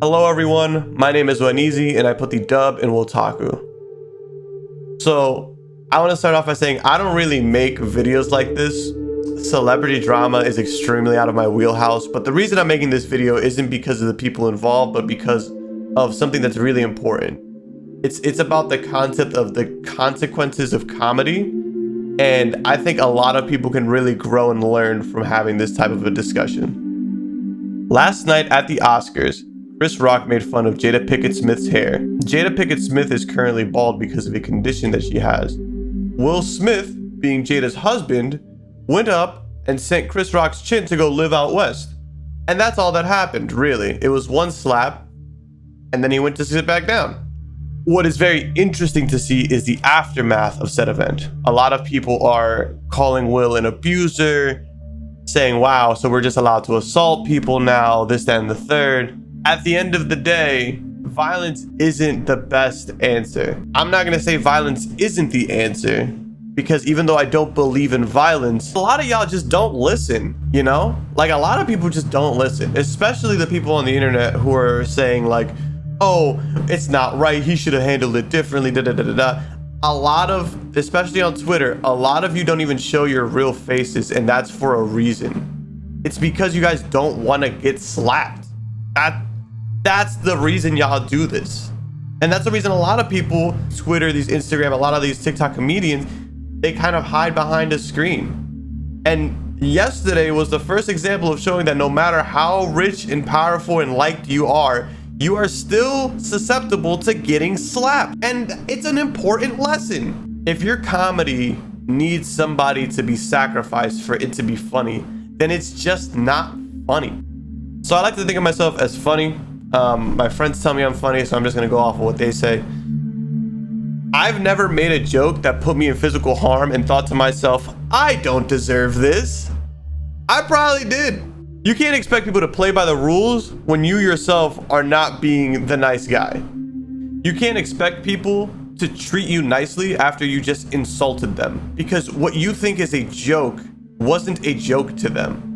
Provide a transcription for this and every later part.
Hello everyone, my name is Wanizi and I put the dub in Wotaku. So I want to start off by saying I don't really make videos like this. Celebrity drama is extremely out of my wheelhouse, but the reason I'm making this video isn't because of the people involved, but because of something that's really important. It's about the concept of the consequences of comedy, and I think a lot of people can really grow and learn from having this type of a discussion. Last night at the Oscars, Chris Rock made fun of Jada Pinkett Smith's hair. Jada Pinkett Smith is currently bald because of a condition that she has. Will Smith, being Jada's husband, went up and sent Chris Rock's chin to go live out west. And that's all that happened, really. It was one slap, and then he went to sit back down. What is very interesting to see is the aftermath of said event. A lot of people are calling Will an abuser, saying, wow, so we're just allowed to assault people now, this, that, and the third. At the end of the day, violence isn't the best answer. I'm not gonna say violence isn't the answer, because even though I don't believe in violence, a lot of y'all just don't listen, you know? Like, a lot of people just don't listen, especially the people on the internet who are saying like, oh, it's not right, he should have handled it differently, da da da da da. A lot of, especially on Twitter, a lot of you don't even show your real faces, and that's for a reason. It's because you guys don't want to get slapped. That's the reason y'all do this. And that's the reason a lot of people, Twitter, these Instagram, a lot of these TikTok comedians, they kind of hide behind a screen. And yesterday was the first example of showing that no matter how rich and powerful and liked you are still susceptible to getting slapped. And it's an important lesson. If your comedy needs somebody to be sacrificed for it to be funny, then it's just not funny. So I like to think of myself as funny. My friends tell me I'm funny, so I'm just gonna go off of what they say. I've never made a joke that put me in physical harm and thought to myself, I don't deserve this. I probably did. You can't expect people to play by the rules when you yourself are not being the nice guy. You can't expect people to treat you nicely after you just insulted them, because what you think is a joke wasn't a joke to them.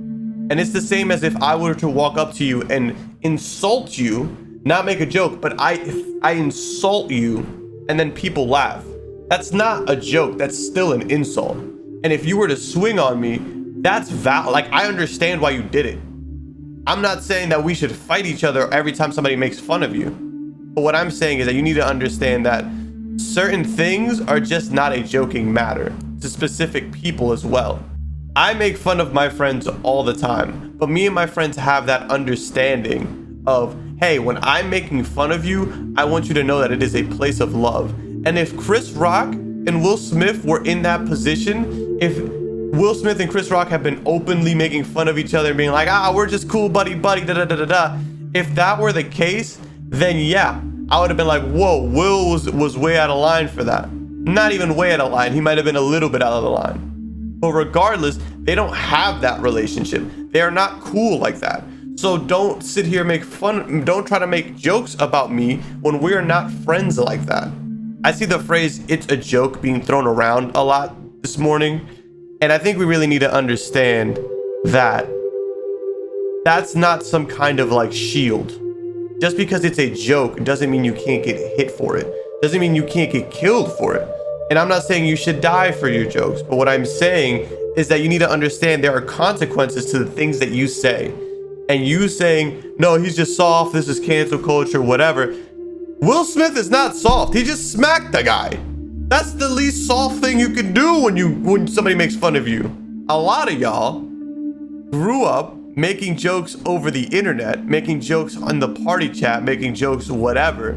And it's the same as if I were to walk up to you and insult you, not make a joke, but if I insult you and then people laugh. That's not a joke, that's still an insult. And if you were to swing on me, that's like, I understand why you did it. I'm not saying that we should fight each other every time somebody makes fun of you. But what I'm saying is that you need to understand that certain things are just not a joking matter to specific people as well. I make fun of my friends all the time, but me and my friends have that understanding of, hey, when I'm making fun of you, I want you to know that it is a place of love. And if Chris Rock and Will Smith were in that position, if Will Smith and Chris Rock have been openly making fun of each other and being like, we're just cool buddy, da da da da da. If that were the case, then yeah, I would have been like, whoa, Will was way out of line for that. Not even way out of line. He might have been a little bit out of the line. But regardless, they don't have that relationship. They are not cool like that. So don't sit here and make fun. Don't try to make jokes about me when we're not friends like that. I see the phrase, it's a joke, being thrown around a lot this morning. And I think we really need to understand that that's not some kind of like shield. Just because it's a joke doesn't mean you can't get hit for it. Doesn't mean you can't get killed for it. And I'm not saying you should die for your jokes, but what I'm saying is that you need to understand there are consequences to the things that you say. And you saying, no, he's just soft, this is cancel culture, whatever. Will Smith is not soft. He just smacked the guy. That's the least soft thing you can do when somebody makes fun of you. A lot of y'all grew up making jokes over the internet, making jokes on the party chat, making jokes whatever,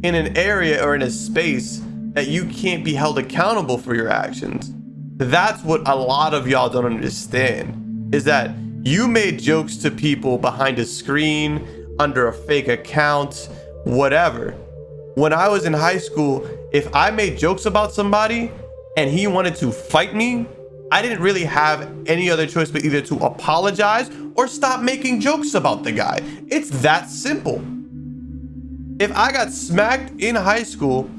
in an area or in a space that you can't be held accountable for your actions. That's what a lot of y'all don't understand, is that you made jokes to people behind a screen, under a fake account, whatever. When I was in high school, if I made jokes about somebody and he wanted to fight me, I didn't really have any other choice but either to apologize or stop making jokes about the guy. It's that simple. If I got smacked in high school,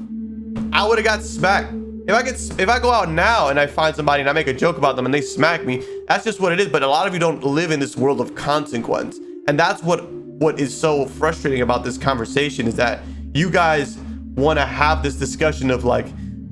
I would have got smacked. If I go out now and I find somebody and I make a joke about them and they smack me, that's just what it is. But a lot of you don't live in this world of consequence. And that's what what is so frustrating about this conversation is that you guys want to have this discussion of like,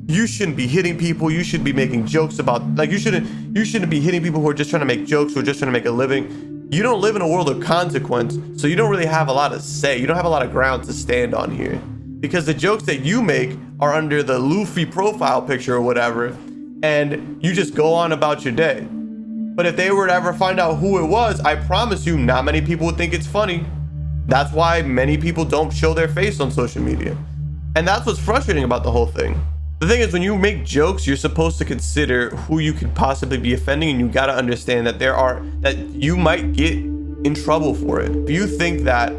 you shouldn't be hitting people, you should be making jokes about, like, you shouldn't be hitting people who are just trying to make jokes or just trying to make a living. You don't live in a world of consequence, so you don't really have a lot to say. You don't have a lot of ground to stand on here, because the jokes that you make are under the Luffy profile picture or whatever, and you just go on about your day. But if they were to ever find out who it was, I promise you not many people would think it's funny. That's why many people don't show their face on social media. And that's what's frustrating about the whole thing. The thing is, when you make jokes, you're supposed to consider who you could possibly be offending, and you gotta understand that that you might get in trouble for it. If you think that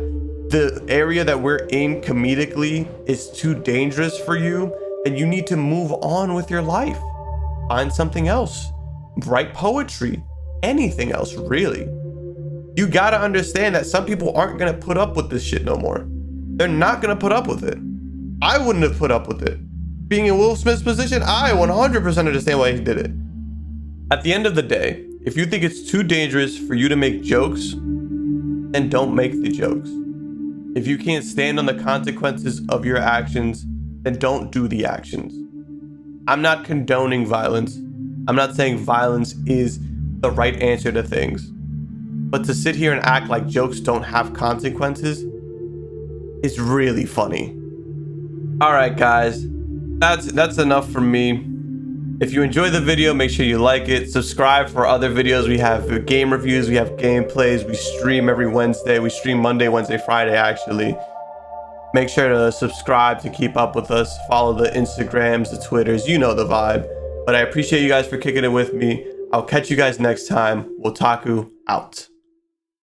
the area that we're in comedically is too dangerous for you, then you need to move on with your life. Find something else. Write poetry. Anything else, really. You gotta understand that some people aren't gonna put up with this shit no more. They're not gonna put up with it. I wouldn't have put up with it. Being in Will Smith's position, I 100% understand why he did it. At the end of the day, if you think it's too dangerous for you to make jokes, then don't make the jokes. If you can't stand on the consequences of your actions, then don't do the actions. I'm not condoning violence. I'm not saying violence is the right answer to things. But to sit here and act like jokes don't have consequences is really funny. All right, guys. That's enough from me. If you enjoyed the video, make sure you like it, subscribe for other videos. We have game reviews, we have gameplays, we stream every Wednesday. We stream Monday, Wednesday, Friday, actually. Make sure to subscribe to keep up with us. Follow the Instagrams, the Twitters, you know the vibe. But I appreciate you guys for kicking it with me. I'll catch you guys next time. Wotaku out.